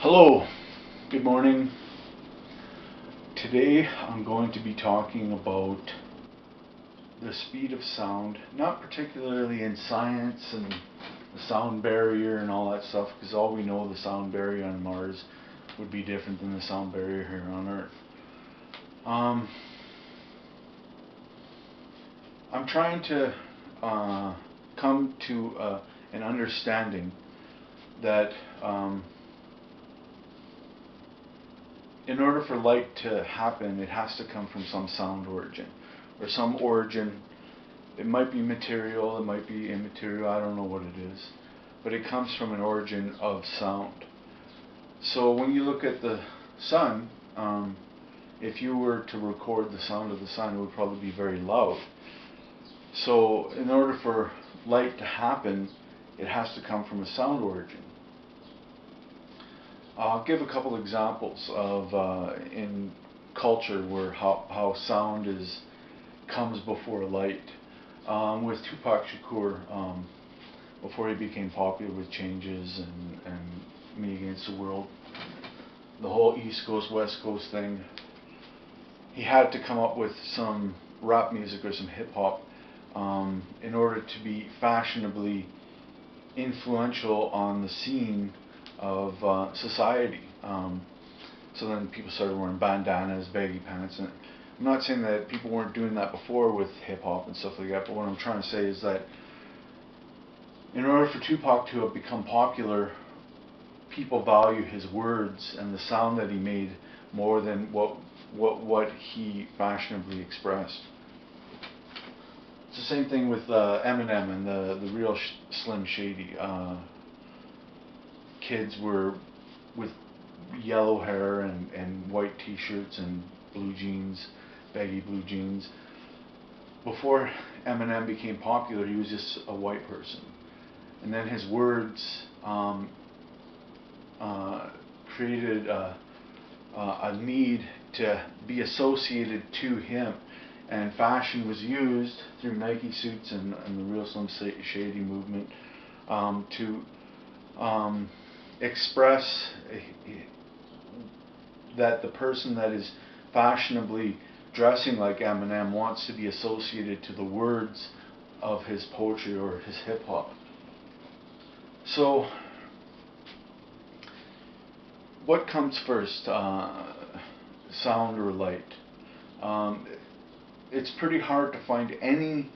Hello, good morning. Today I'm going to be talking about the speed of sound, not particularly in science and the sound barrier and all that stuff, because all we know the sound barrier on Mars would be different than the sound barrier here on Earth. I'm trying to come to an understanding that in order for light to happen, it has to come from some sound origin, or some origin. It might be material, it might be immaterial, I don't know what it is, but it comes from an origin of sound. So when you look at the sun, if you were to record the sound of the sun, it would probably be very loud. So in order for light to happen, it has to come from a sound origin. I'll give a couple examples of in culture where how sound comes before light. With Tupac Shakur, before he became popular with Changes and Me Against the World, the whole East Coast West Coast thing, he had to come up with some rap music or some hip hop in order to be fashionably influential on the scene of society. So then people started wearing bandanas, baggy pants, and I'm not saying that people weren't doing that before with hip hop and stuff like that, but what I'm trying to say is that in order for Tupac to have become popular, people value his words and the sound that he made more than what he fashionably expressed. It's the same thing with Eminem and the real Slim Shady. Kids were with yellow hair and white t-shirts and blue jeans, baggy blue jeans. Before Eminem became popular, he was just a white person. And then his words created a need to be associated to him. And fashion was used through Nike suits and the real Slim Shady movement to express that the person that is fashionably dressing like Eminem wants to be associated to the words of his poetry or his hip hop. So, what comes first, sound or light? It's pretty hard to find any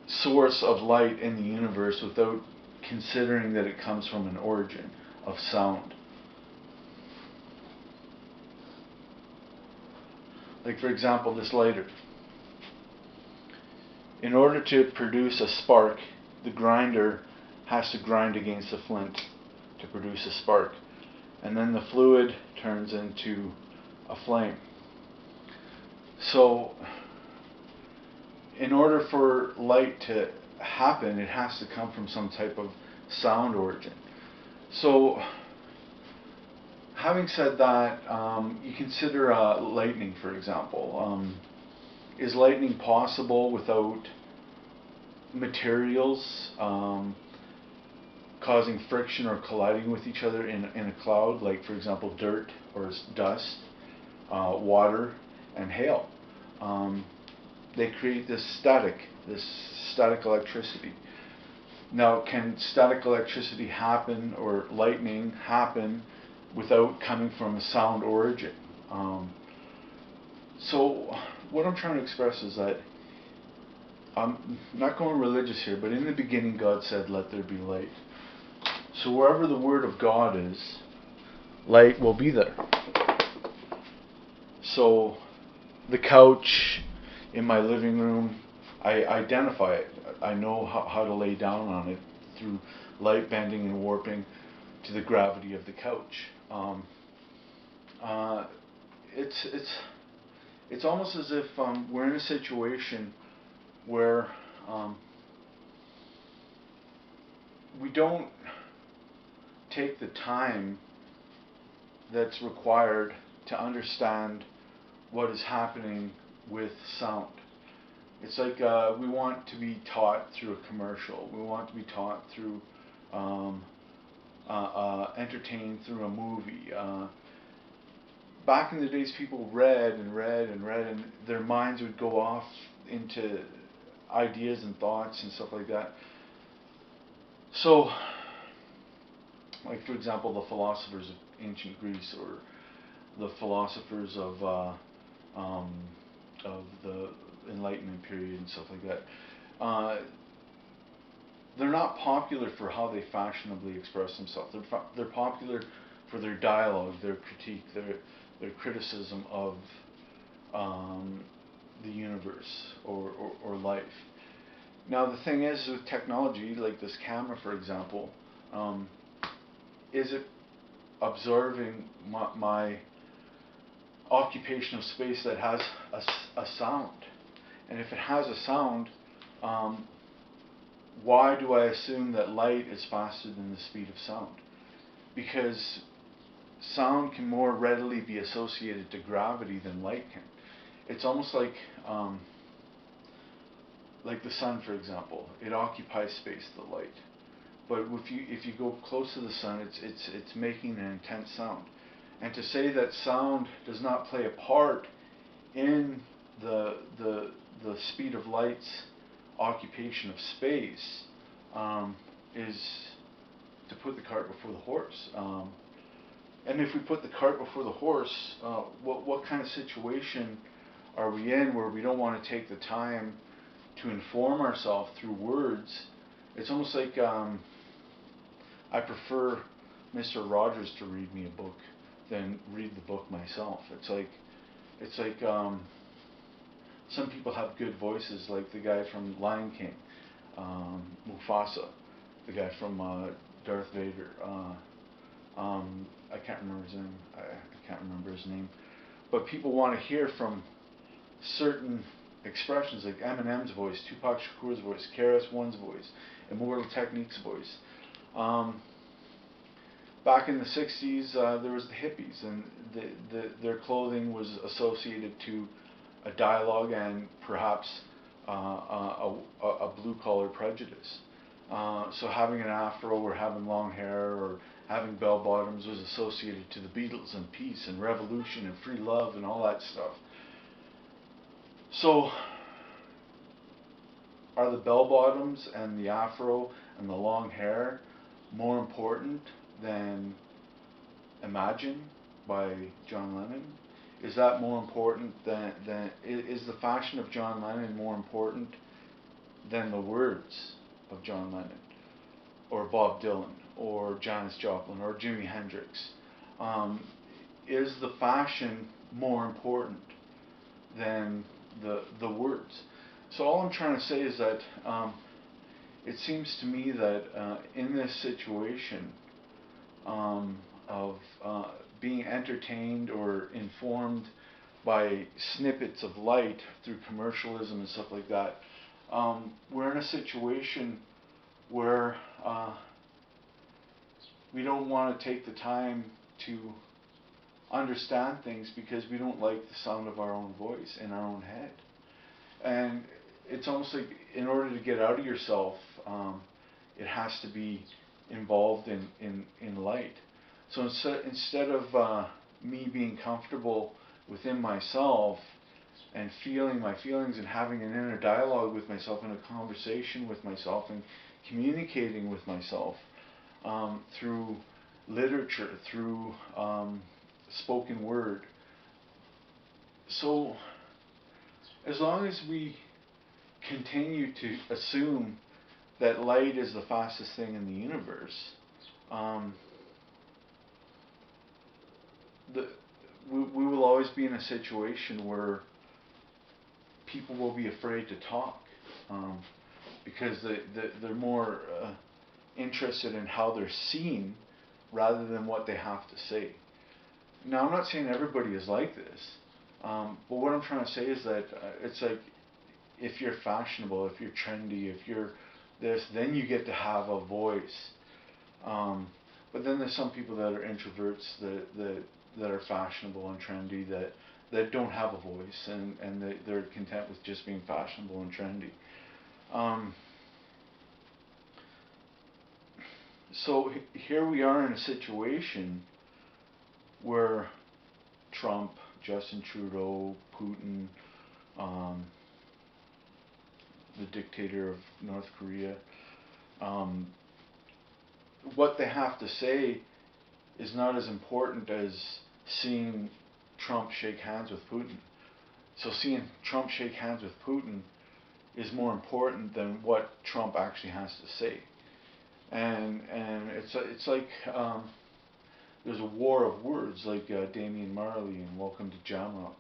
source of light in the universe without considering that it comes from an origin of sound. Like, for example, this lighter. In order to produce a spark, the grinder has to grind against the flint to produce a spark. And then the fluid turns into a flame. So, in order for light to happen, it has to come from some type of sound origin. So, having said that, you consider lightning, for example. Is lightning possible without materials causing friction or colliding with each other in a cloud, like, for example, dirt or dust, water, and hail? They create this static electricity. Now, can static electricity happen, or lightning happen, without coming from a sound origin? So, what I'm trying to express is that I'm not going religious here, but in the beginning God said, "Let there be light." So wherever the Word of God is, light will be there. So the couch in my living room, I identify it. I know how to lay down on it through light bending and warping to the gravity of the couch. It's almost as if we're in a situation where we don't take the time that's required to understand what is happening with sound. It's like we want to be taught through a commercial. We want to be taught through entertained through a movie. Back in the days, people read and read and read, and their minds would go off into ideas and thoughts and stuff like that. So, like for example, the philosophers of ancient Greece, or the philosophers um, of the Enlightenment period and stuff like that. They're not popular for how they fashionably express themselves. They're popular for their dialogue, their critique, their criticism of the universe, or life. Now the thing is, with technology, like this camera for example, is it observing my occupation of space that has a sound? And if it has a sound, why do I assume that light is faster than the speed of sound? Because sound can more readily be associated to gravity than light can. It's almost like the sun, for example. It occupies space, the light. But if you go close to the sun, it's making an intense sound. And to say that sound does not play a part in the speed of light's occupation of space is to put the cart before the horse. And if we put the cart before the horse, what kind of situation are we in where we don't want to take the time to inform ourselves through words? It's almost like I prefer Mr. Rogers to read me a book than read the book myself. It's like some people have good voices, like the guy from Lion King, Mufasa, the guy from Darth Vader. I can't remember his name. I can't remember his name. But people want to hear from certain expressions, like Eminem's voice, Tupac Shakur's voice, KRS-One's voice, Immortal Technique's voice. Back in the 60s, there was the hippies, and their clothing was associated to a dialogue and perhaps a blue-collar prejudice. So having an afro or having long hair or having bell-bottoms was associated to the Beatles and peace and revolution and free love and all that stuff. So are the bell-bottoms and the afro and the long hair more important than Imagine by John Lennon? Is that more important than is the fashion of John Lennon more important than the words of John Lennon, or Bob Dylan, or Janis Joplin, or Jimi Hendrix? Is the fashion more important than the words? So all I'm trying to say is that it seems to me that in this situation of being entertained or informed by snippets of light through commercialism and stuff like that, we're in a situation where we don't want to take the time to understand things because we don't like the sound of our own voice in our own head. And it's almost like in order to get out of yourself, it has to be involved in light. So instead of me being comfortable within myself and feeling my feelings and having an inner dialogue with myself and a conversation with myself and communicating with myself through literature, through spoken word. So as long as we continue to assume that light is the fastest thing in the universe, we will always be in a situation where people will be afraid to talk because they're more interested in how they're seen rather than what they have to say. Now, I'm not saying everybody is like this, but what I'm trying to say is that it's like if you're fashionable, if you're trendy, if you're this, then you get to have a voice. But then there's some people that are introverts that are fashionable and trendy that don't have a voice, and they're content with just being fashionable and trendy. So here we are in a situation where Trump, Justin Trudeau, Putin, um, the dictator of North Korea, um, what they have to say is not as important as seeing Trump shake hands with Putin. So seeing Trump shake hands with Putin is more important than what Trump actually has to say. And it's like there's a war of words, like Damian Marley and Welcome to Jamrock.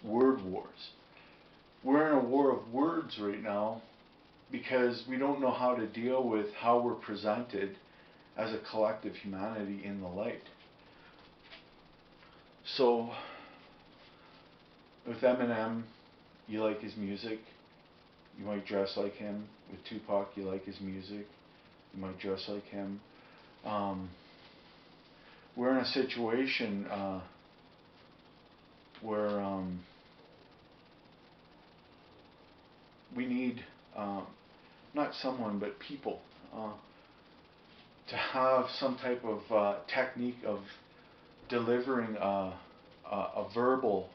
Word wars. We're in a war of words right now because we don't know how to deal with how we're presented as a collective humanity in the light. So with Eminem, you like his music, you might dress like him. With Tupac, you like his music, you might dress like him. We're in a situation where we need not someone but people to have some type of technique of delivering a verbal,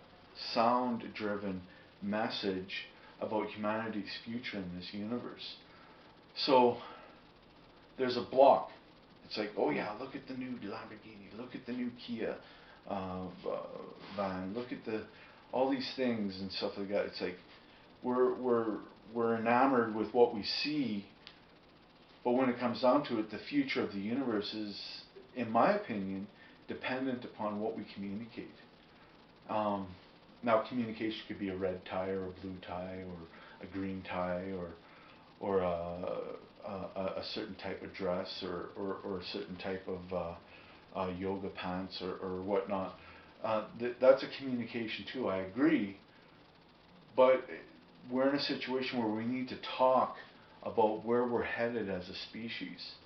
sound-driven message about humanity's future in this universe. So there's a block. It's like, oh yeah, look at the new Lamborghini, look at the new Kia van, look at all these things and stuff like that. It's like we're enamored with what we see, but when it comes down to it, the future of the universe is, in my opinion, dependent upon what we communicate. Now, communication could be a red tie or a blue tie or a green tie or a certain type of dress or a certain type of yoga pants or whatnot. That's a communication too, I agree. But we're in a situation where we need to talk about where we're headed as a species,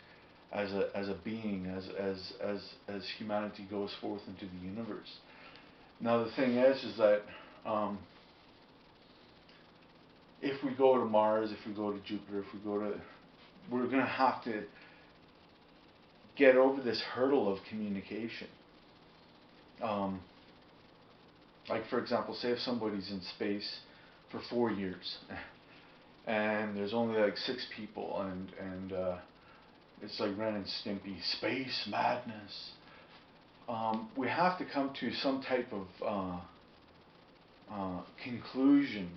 as a being, as humanity goes forth into the universe. Now the thing is that if we go to Mars, if we go to Jupiter, we're going to have to get over this hurdle of communication. Like for example, say if somebody's in space for 4 years, and there's only like 6 people, and it's like Ren and Stimpy, space madness. We have to come to some type of conclusion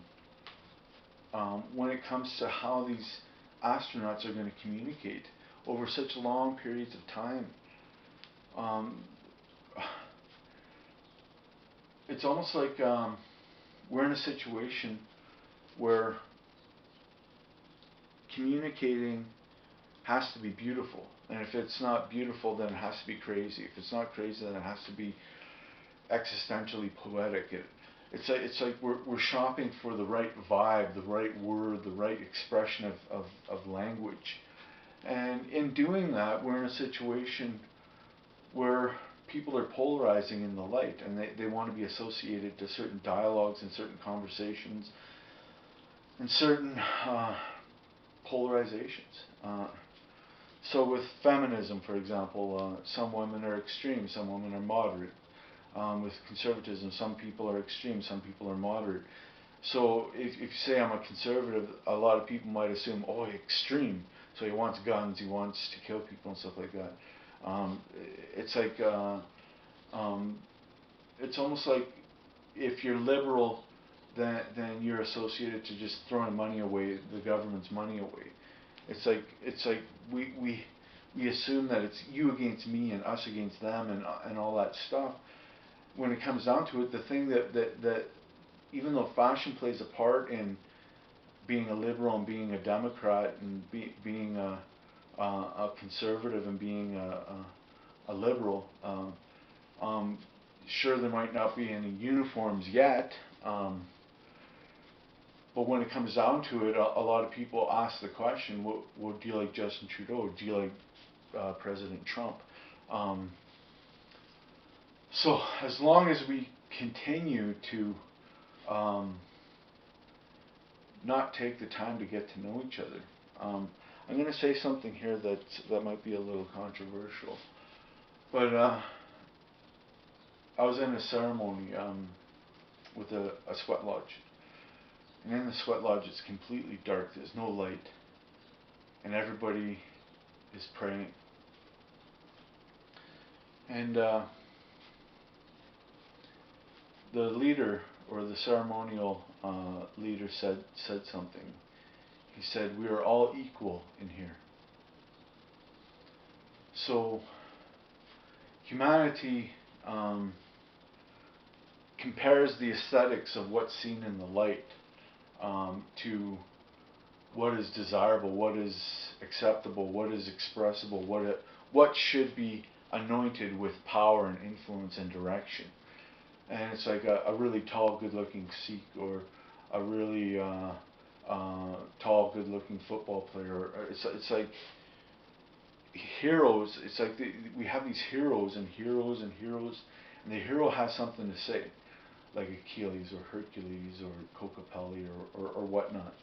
when it comes to how these astronauts are going to communicate over such long periods of time. It's almost like we're in a situation where communicating has to be beautiful, and if it's not beautiful, then it has to be crazy. If it's not crazy, then it has to be existentially poetic. It's like we're shopping for the right vibe, the right word, the right expression of language, and in doing that, we're in a situation where people are polarizing in the light, and they want to be associated to certain dialogues and certain conversations and certain polarizations. So with feminism, for example, some women are extreme, some women are moderate. With conservatism, some people are extreme, some people are moderate. So if you say I'm a conservative, a lot of people might assume, oh, extreme. So he wants guns, he wants to kill people and stuff like that. It's like, it's almost like if you're liberal, then you're associated to just throwing money away, the government's money away. It's like we assume that it's you against me and us against them and all that stuff. When it comes down to it, the thing that even though fashion plays a part in being a liberal and being a Democrat and being a conservative and being a liberal, sure there might not be any uniforms yet. But when it comes down to it, a lot of people ask the question, well, do you like Justin Trudeau? Do you like President Trump? So as long as we continue to not take the time to get to know each other, I'm going to say something here that might be a little controversial, but I was in a ceremony with a sweat lodge, and in the sweat lodge it's completely dark. There's no light, and everybody is praying. And the leader, or the ceremonial leader, said something. He said, "We are all equal in here." So humanity compares the aesthetics of what's seen in the light to what is desirable, what is acceptable, what is expressible, what should be anointed with power and influence and direction. And it's like a really tall, good-looking Sikh, or a really tall, good-looking football player. Or it's like heroes. It's like we have these heroes and heroes and heroes, and the hero has something to say, like Achilles or Hercules or Kokopelli or whatnot.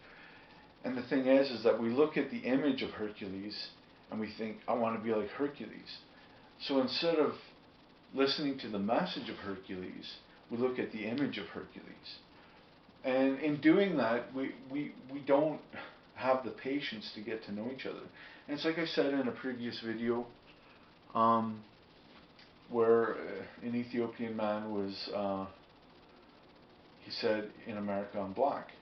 And the thing is that we look at the image of Hercules and we think, I want to be like Hercules. So instead of listening to the message of Hercules, we look at the image of Hercules. And in doing that, we don't have the patience to get to know each other. And it's like I said in a previous video, where an Ethiopian man was, he said, "In America I'm black."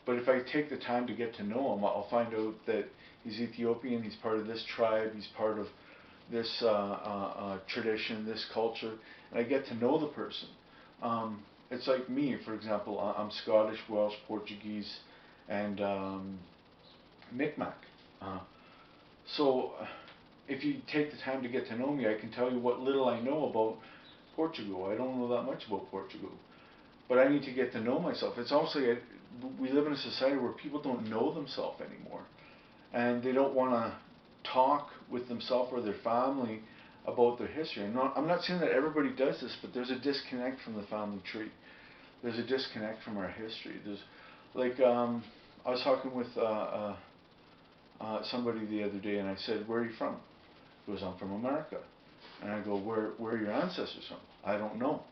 But if I take the time to get to know him, I'll find out that he's Ethiopian, he's part of this tribe, he's part of this tradition, this culture, and I get to know the person. It's like me, for example, I'm Scottish, Welsh, Portuguese, and Micmac. So if you take the time to get to know me, I can tell you what little I know about Portugal. I don't know that much about Portugal, but I need to get to know myself. It's almost like we live in a society where people don't know themselves anymore, and they don't want to talk with themselves or their family about their history. I'm not saying that everybody does this, but there's a disconnect from the family tree. There's a disconnect from our history. There's like I was talking with somebody the other day, and I said, "Where are you from?" He goes, "I'm from America." And I go, where are your ancestors from?" "I don't know."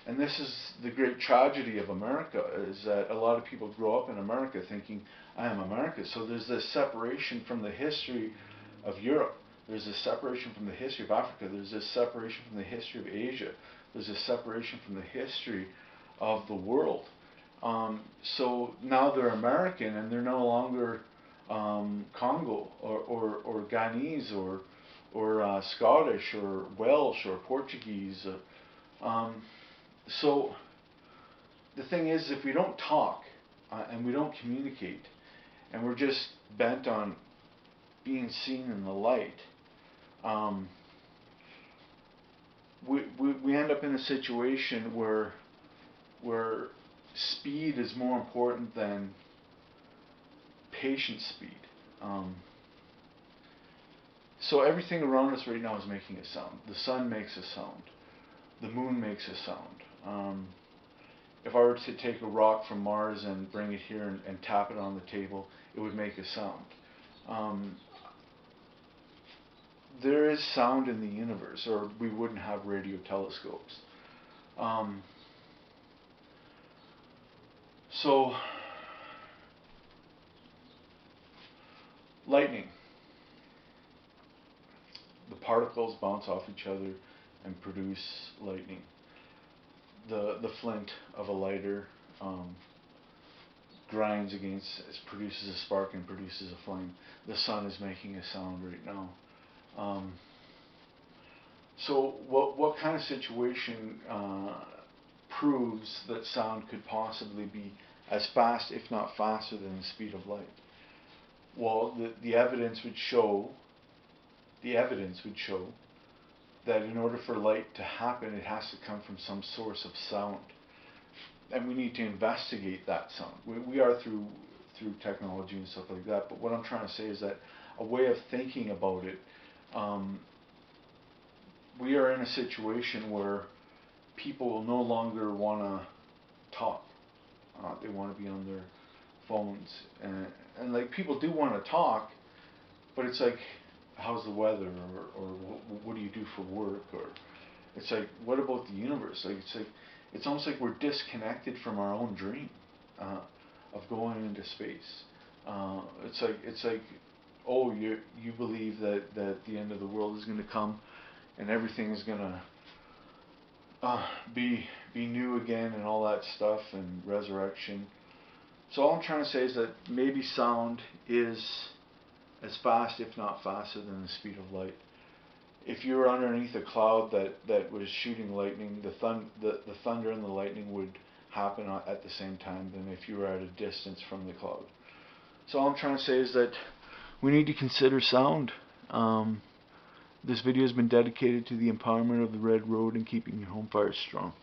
And this is the great tragedy of America, is that a lot of people grow up in America thinking, I am America. So there's this separation from the history of Europe. There's this separation from the history of Africa. There's this separation from the history of Asia. There's this separation from the history of the world. So now they're American, and they're no longer Congo or Ghanese or Scottish or Welsh or Portuguese. So the thing is, if we don't talk and we don't communicate, and we're just bent on being seen in the light, we end up in a situation where speed is more important than patient speed. So everything around us right now is making a sound. The sun makes a sound. The moon makes a sound. If I were to take a rock from Mars and bring it here and tap it on the table, it would make a sound. There is sound in the universe, or we wouldn't have radio telescopes. So, lightning. The particles bounce off each other and produce lightning. The flint of a lighter grinds against, produces a spark and produces a flame. The sun is making a sound right now. So what kind of situation proves that sound could possibly be as fast, if not faster, than the speed of light? Well, the evidence would show that in order for light to happen, it has to come from some source of sound, and we need to investigate that sound. We are through technology and stuff like that, but what I'm trying to say is that a way of thinking about it, we are in a situation where people will no longer want to talk. They want to be on their phones, and like people do want to talk, but it's like, how's the weather, or what do you do for work, or it's like, what about the universe? Like it's almost like we're disconnected from our own dream of going into space. It's like, oh, you believe that the end of the world is going to come, and everything is going to be new again, and all that stuff, and resurrection. So all I'm trying to say is that maybe sound is as fast, if not faster, than the speed of light. If you were underneath a cloud that was shooting lightning, the thunder and the lightning would happen at the same time than if you were at a distance from the cloud. So all I'm trying to say is that we need to consider sound. This video has been dedicated to the empowerment of the Red Road and keeping your home fires strong.